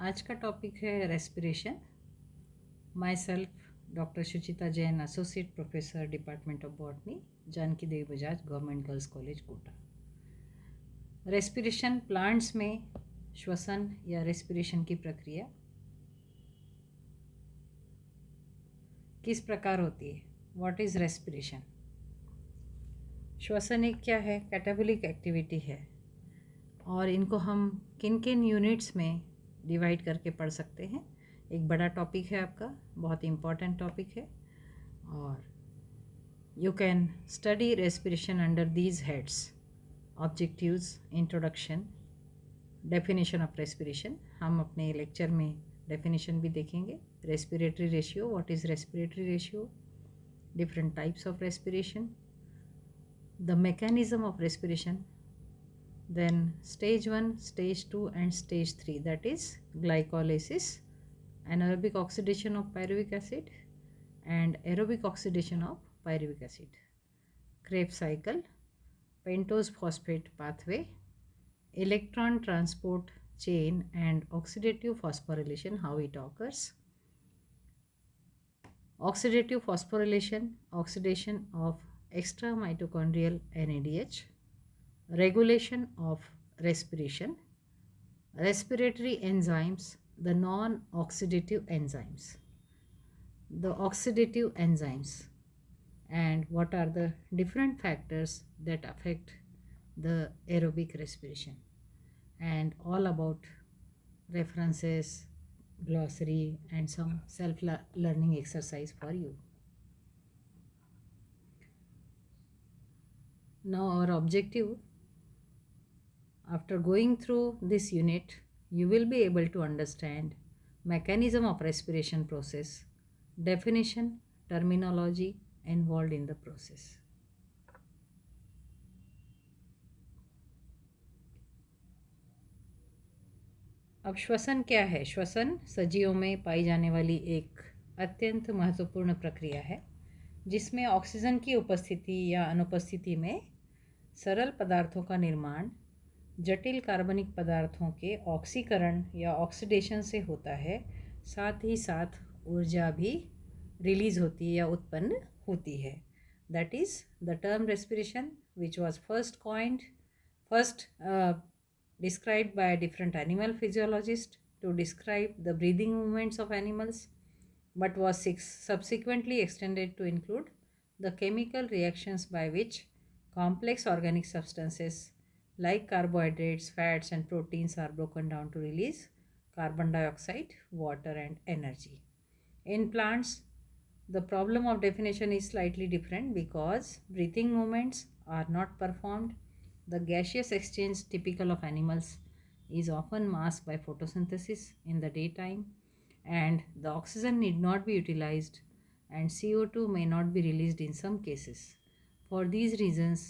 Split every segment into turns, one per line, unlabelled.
आज का टॉपिक है respiration. Myself doctor Suchita Jain, associate professor, department of botany, Janki Devi Bajaj, government girls college, Kota. Respiration plants में श्वसन या रेस्पिरेशन की प्रक्रिया किस प्रकार होती है? What is respiration? श्वसन एक क्या है? कैटाबोलिक एक्टिविटी है, और इनको हम किन किन यूनिट्स में डिवाइड करके पढ़ सकते हैं। एक बड़ा टॉपिक है आपका, बहुत इम्पॉर्टेंट टॉपिक है, और you can study respiration under these heads: objectives, introduction, definition of respiration. हम अपने लेक्चर में डेफिनेशन भी देखेंगे। Respiratory ratio, what is respiratory ratio, different types of respiration, the mechanism of respiration, then stage 1, stage 2 and stage 3, that is glycolysis, anaerobic oxidation of pyruvic acid and aerobic oxidation of pyruvic acid, Krebs cycle, pentose phosphate pathway, electron transport chain and oxidative phosphorylation, how it occurs. Oxidative phosphorylation, oxidation of extra mitochondrial NADH, regulation of respiration, respiratory enzymes, the non-oxidative enzymes, the oxidative enzymes, and what are the different factors that affect the aerobic respiration, and all about references, glossary, and some self-learning exercise for you. Now our objective, after going through this unit, you will be able to understand mechanism of respiration process, definition, terminology involved in the process. अब श्वसन क्या है? श्वसन सजीवों में पाई जाने वाली एक अत्यंत महत्वपूर्ण प्रक्रिया है, जिसमें ऑक्सीजन की उपस्थिति या अनुपस्थिति में सरल पदार्थों का निर्माण जटिल कार्बनिक पदार्थों के ऑक्सीकरण या ऑक्सीडेशन से होता है। साथ ही साथ ऊर्जा भी रिलीज होती है या उत्पन्न होती है। That is the term respiration which was first described by different animal physiologists to describe the breathing movements of animals, but was subsequently extended to include the chemical reactions by which complex organic substances like carbohydrates, fats, and proteins are broken down to release carbon dioxide, water, and energy. In plants, the problem of definition is slightly different because breathing movements are not performed. The gaseous exchange typical of animals is often masked by photosynthesis in the daytime, and the oxygen need not be utilized, and CO2 may not be released in some cases. For these reasons,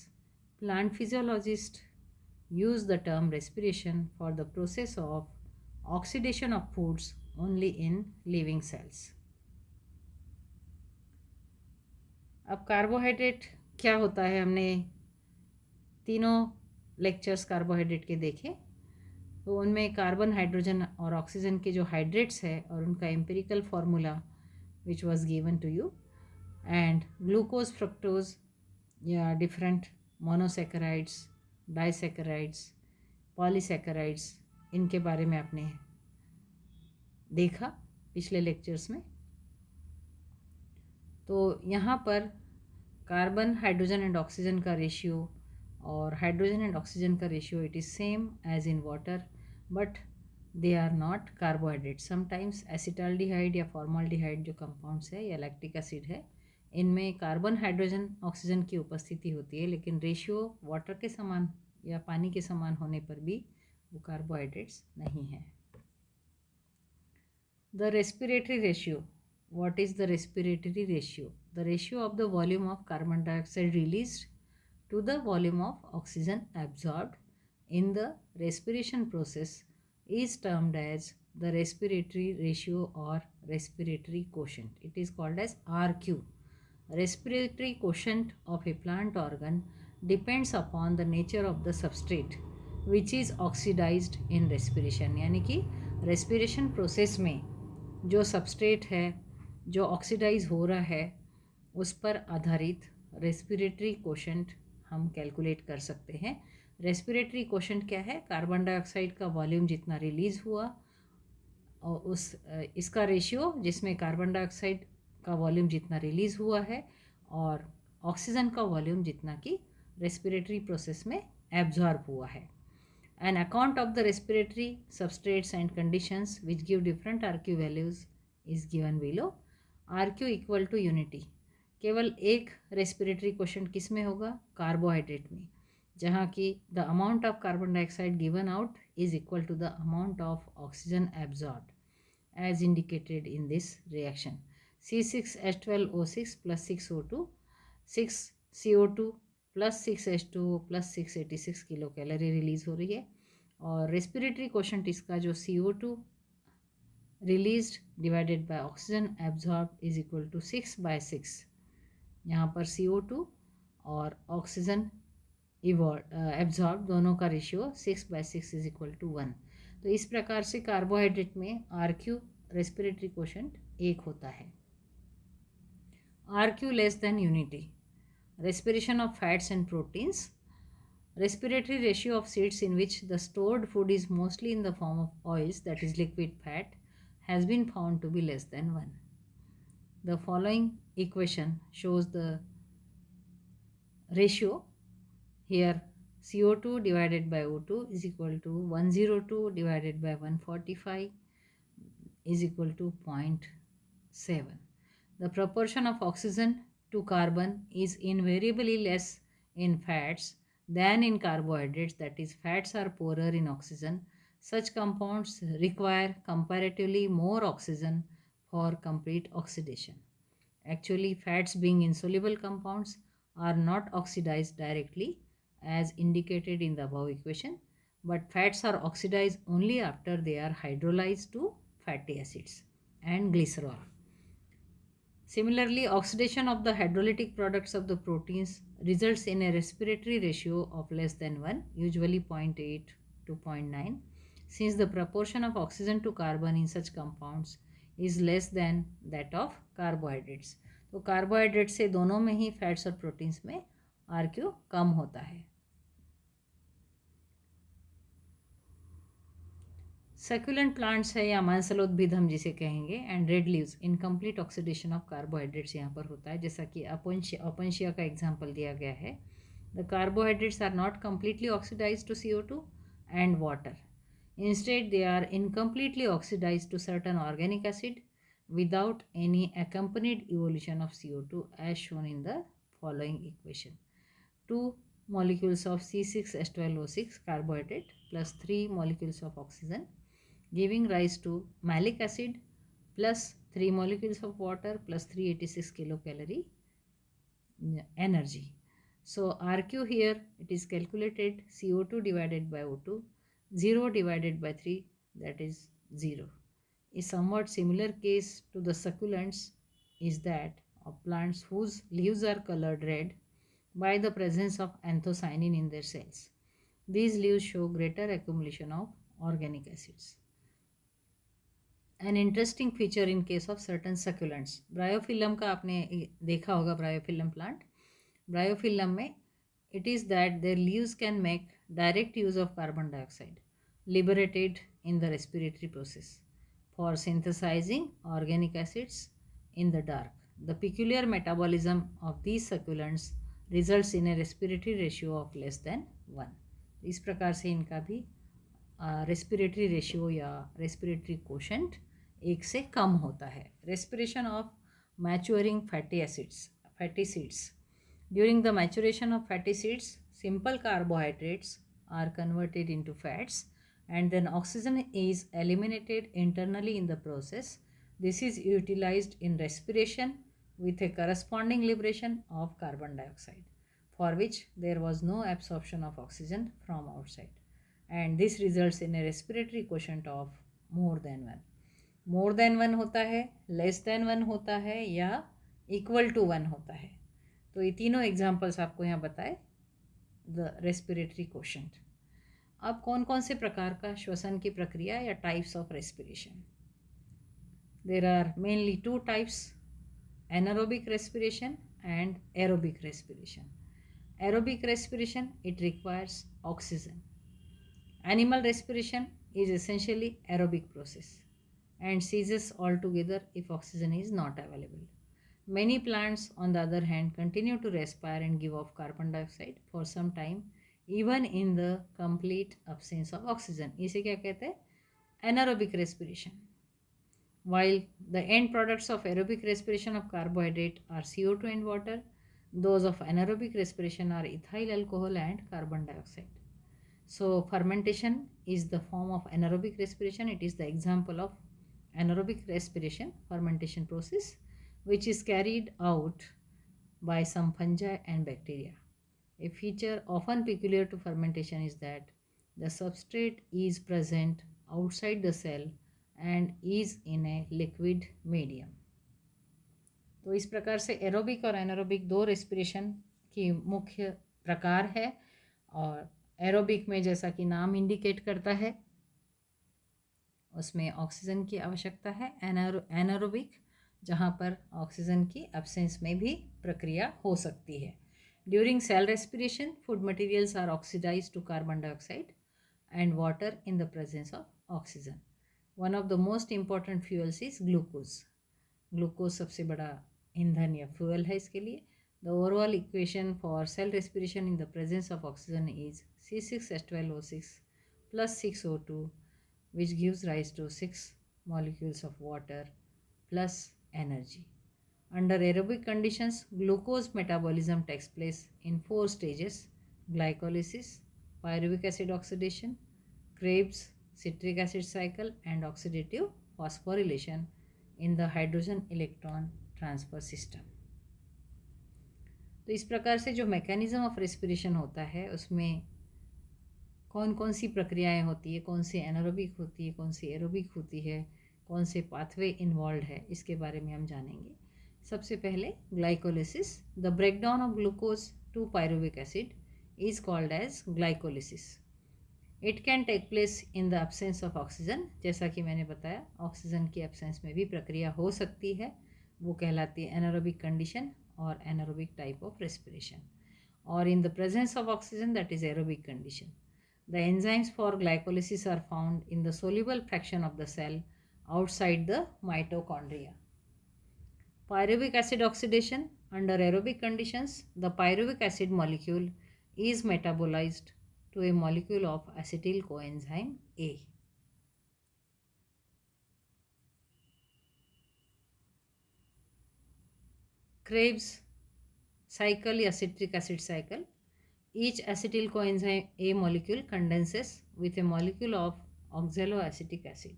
plant physiologists use the term respiration for the process of oxidation of foods only in living cells. अब carbohydrate क्या होता है? हमने तीनों lectures carbohydrate के देखे, तो उनमें कार्बन, हाइड्रोजन और ऑक्सीजन के जो हाइड्रेट्स है और उनका empirical formula which was given to you, and glucose, fructose या डिफरेंट मोनोसेकेराइड्स, डाइसेकेराइड्स, पॉलीसेकेराइड्स, इनके बारे में आपने देखा पिछले लेक्चर्स में। तो यहाँ पर कार्बन, हाइड्रोजन एंड ऑक्सीजन का रेशियो और हाइड्रोजन एंड ऑक्सीजन का ratio it is same as in water, but they are not carbohydrate. Sometimes acetaldehyde या फॉर्माल्डिहाइड जो कंपाउंड्स है या लैक्टिक एसिड है, इनमें कार्बन, हाइड्रोजन, ऑक्सीजन की उपस्थिति होती है, लेकिन रेशियो वाटर के समान या पानी के समान होने पर भी वो कार्बोहाइड्रेट्स नहीं है। The respiratory ratio, what is the respiratory ratio? The ratio of the volume of carbon dioxide released to the volume of oxygen absorbed in the respiration process is termed as the respiratory ratio or respiratory quotient. It is called as RQ. Respiratory quotient of a plant organ depends upon the nature of the substrate which is oxidized in respiration. यानी कि respiration process में जो substrate है जो oxidise हो रहा है उस पर आधारित रेस्पिरेटरी कोशेंट हम कैलकुलेट कर सकते हैं। रेस्पिरेटरी कोशेंट क्या है? कार्बन डाइऑक्साइड का वॉल्यूम जितना रिलीज़ हुआ और इसका रेशियो जिसमें कार्बन डाइऑक्साइड का वॉल्यूम जितना रिलीज़ हुआ है और ऑक्सीजन का वॉल्यूम जितना कि रेस्पिरेटरी प्रोसेस में एब्जॉर्ब हुआ है। An account of the respiratory substrates and conditions which give different RQ values is given below. RQ equal to unity. केवल एक रेस्पिरेटरी क्वेश्चन किस में होगा? कार्बोहाइड्रेट में, जहाँ की the amount of carbon dioxide given out is equal to the amount of oxygen absorbed as indicated in this reaction. C6H12O6 plus 6O2, 6CO2 plus 6H2O प्लस 686 kilo calorie release हो रही है और रेस्पिरेटरी क्वोशंट इसका जो CO2 released divided by oxygen absorb is equal to 6/6। यहाँ पर CO2 और ऑक्सीजन एब्जॉर्ब दोनों का रेशियो 6/6 इज इक्वल टू 1। तो इस प्रकार से कार्बोहाइड्रेट में RQ रेस्पिरेटरी क्वोशंट 1 होता है। RQ less than unity. Respiration of fats and proteins. Respiratory ratio of seeds in which the stored food is mostly in the form of oils, that is liquid fat, has been found to be less than 1. The following equation shows the ratio. Here CO2 divided by O2 is equal to 102 divided by 145 is equal to 0.7. The proportion of oxygen to carbon is invariably less in fats than in carbohydrates, that is, fats are poorer in oxygen. Such compounds require comparatively more oxygen for complete oxidation. Actually, fats being insoluble compounds are not oxidized directly as indicated in the above equation, but fats are oxidized only after they are hydrolyzed to fatty acids and glycerol. Similarly, oxidation of the hydrolytic products of the proteins results in a respiratory ratio of less than 1, usually 0.8 to 0.9, since the proportion of oxygen to carbon in such compounds is less than that of carbohydrates. तो carbohydrate से दोनों में ही fats और proteins में RQ कम होता है। Succulent plants है या मांसलोद्भिद हम जिसे कहेंगे and red leaves, incomplete oxidation of carbohydrates यहाँ पर होता है, जैसा कि अपंशिया का एग्जाम्पल दिया गया है। The carbohydrates are not completely oxidise to CO2 and water, instead they are incompletely oxidise to certain organic acid without any accompanied evolution of CO2 as shown in the following equation. 2 molecules of C6H12O6 carbohydrate plus 3 molecules of oxygen giving rise to malic acid plus 3 molecules of water plus 386 kilocalorie energy. So RQ here it is calculated CO2 divided by O2, 0 divided by 3, that is 0. A somewhat similar case to the succulents is that of plants whose leaves are colored red by the presence of anthocyanin in their cells. These leaves show greater accumulation of organic acids. An interesting feature in case of certain succulents. Bryophyllum का आपने देखा होगा, Bryophyllum plant. Bryophyllum में it is that their leaves can make direct use of carbon dioxide liberated in the respiratory process for synthesizing organic acids in the dark. The peculiar metabolism of these succulents results in a respiratory ratio of less than 1. इस प्रकार से इनका भी respiratory ratio या respiratory quotient 1 से कम होता है। Respiration of maturing fatty seeds. During the maturation of fatty seeds, simple carbohydrates are converted into fats and then oxygen is eliminated internally in the process. This is utilized in respiration with a corresponding liberation of carbon dioxide, for which there was no absorption of oxygen from outside, and this results in a respiratory quotient of more than 1. More than 1 होता है, less than 1 होता है या equal to 1 होता है। तो ये तीनों एग्जाम्पल्स आपको यहाँ बताए द रेस्पिरेटरी क्वोशंट। अब कौन कौन से प्रकार का श्वसन की प्रक्रिया या types of respiration? There are mainly two types, anaerobic respiration and aerobic respiration. Aerobic respiration, it requires oxygen. Animal respiration is essentially aerobic process and ceases altogether if oxygen is not available. Many plants, on the other hand, continue to respire and give off carbon dioxide for some time, even in the complete absence of oxygen. इसे क्या कहते हैं? Anaerobic respiration. While the end products of aerobic respiration of carbohydrate are CO2 and water, those of anaerobic respiration are ethyl alcohol and carbon dioxide. So fermentation is the form of anaerobic respiration. It is the example of anaerobic respiration fermentation process which is carried out by some fungi and bacteria. A feature often peculiar to fermentation is that the substrate is present outside the cell and is in a liquid medium. तो इस प्रकार से aerobic और anaerobic दो respiration की मुख्य प्रकार है। और एरोबिक में जैसा कि नाम इंडिकेट करता है उसमें ऑक्सीजन की आवश्यकता है। एनारोबिक जहाँ पर ऑक्सीजन की एब्सेंस में भी प्रक्रिया हो सकती है। During cell respiration food materials are oxidise to carbon dioxide and water in the presence of oxygen. One of the most important fuels is glucose. Glucose सबसे बड़ा ईंधन या fuel है इसके लिए। The overall equation for cell respiration in the presence of oxygen is C6H12O6 plus 6O2, which gives rise to 6 molecules of water plus energy. Under aerobic conditions, glucose metabolism takes place in 4 stages: glycolysis, pyruvic acid oxidation, Krebs citric acid cycle and oxidative phosphorylation in the hydrogen electron transfer system. तो इस प्रकार से जो mechanism of respiration होता है उसमें कौन कौन सी प्रक्रियाएं होती है, कौन सी एनारोबिक होती है, कौन सी एरोबिक होती है, कौन से पाथवे इन्वॉल्व है, इसके बारे में हम जानेंगे। सबसे पहले glycolysis. The breakdown of glucose to pyruvic acid is called as glycolysis. It can take place in the absence of oxygen. जैसा कि मैंने बताया ऑक्सीजन की एब्सेंस में भी प्रक्रिया हो सकती है, वो कहलाती है एनारोबिक कंडीशन और एनारोबिक टाइप ऑफ रेस्पिरेशन। और in the presence of oxygen that is aerobic condition. The enzymes for glycolysis are found in the soluble fraction of the cell outside the mitochondria. Pyruvic acid oxidation. Under aerobic conditions, the pyruvic acid molecule is metabolized to a molecule of acetyl coenzyme A. Krebs cycle या citric acid cycle. Each acetyl coenzyme A molecule condenses with a molecule of oxaloacetic acid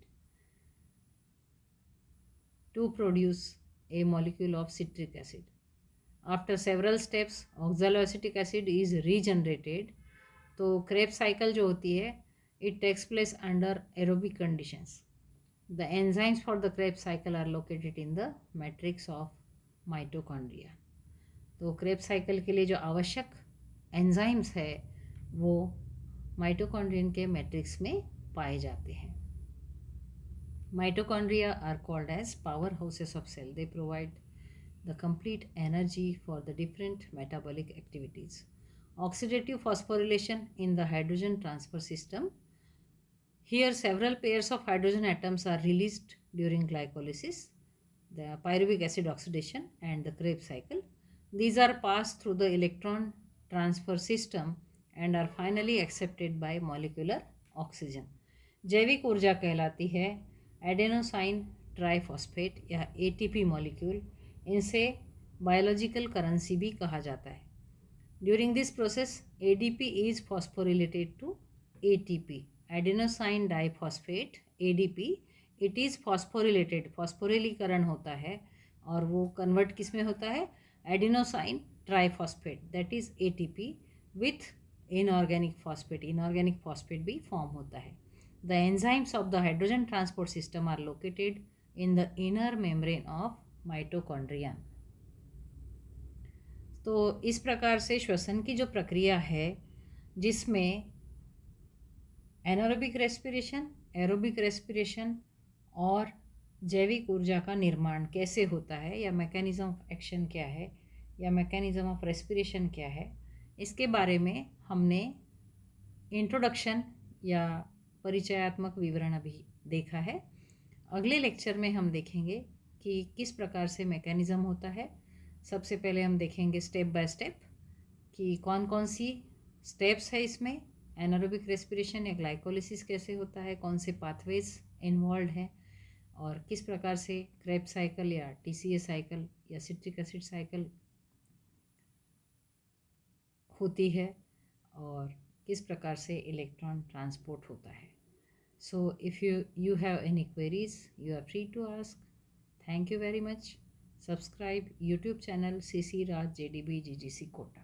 to produce a molecule of citric acid. After several steps, oxaloacetic acid is regenerated. तो Krebs cycle जो होती है it takes place under aerobic conditions. The enzymes for the Krebs cycle are located in the matrix of mitochondria. तो Krebs cycle के लिए जो आवश्यक enzymes है वो माइटोकॉन्ड्रियन के मैट्रिक्स में पाए जाते हैं। Mitochondria are called as powerhouses of cell. They provide the complete energy for the different metabolic activities. Oxidative phosphorylation in the hydrogen transfer system. Here several pairs of hydrogen atoms are released during glycolysis, the pyruvic acid oxidation and the Krebs cycle. These are passed through the electron transfer system and are finally accepted by molecular oxygen. जैविक ऊर्जा कहलाती है adenosine triphosphate या ATP molecule. इनसे biological currency भी कहा जाता है। During this process ADP is phosphorylated to ATP, adenosine diphosphate ADP। It is phosphorylated, फॉस्फोरिलीकरण होता है और वो कन्वर्ट किस में होता है, adenosine triphosphate that is ATP with inorganic phosphate, inorganic phosphate भी फॉर्म होता है। The enzymes of the hydrogen transport system are located in the inner membrane of mitochondria. तो इस प्रकार से श्वसन की जो प्रक्रिया है जिसमें एनारोबिक रेस्पिरेशन, एरोबिक रेस्पिरेशन और जैविक ऊर्जा का निर्माण कैसे होता है, या मैकेनिज़्म ऑफ एक्शन क्या है, या मैकेनिज़्म ऑफ रेस्पिरेशन क्या है, इसके बारे में हमने इंट्रोडक्शन या परिचयात्मक विवरण अभी देखा है। अगले लेक्चर में हम देखेंगे कि किस प्रकार से मैकेनिज़्म होता है। सबसे पहले हम देखेंगे स्टेप बाय स्टेप कि कौन कौन सी स्टेप्स है इसमें, एनारोबिक रेस्पिरेशन या ग्लाइकोलिसिस कैसे होता है, कौन से पाथवेज इन्वॉल्व हैं, और किस प्रकार से क्रेब्स साइकिल या टीसीए साइकिल या सिट्रिक एसिड साइकिल होती है, और किस प्रकार से इलेक्ट्रॉन ट्रांसपोर्ट होता है। So if you have any queries, you are free to ask. Thank you very much. Subscribe YouTube channel CC Raj JDB GGC Kota.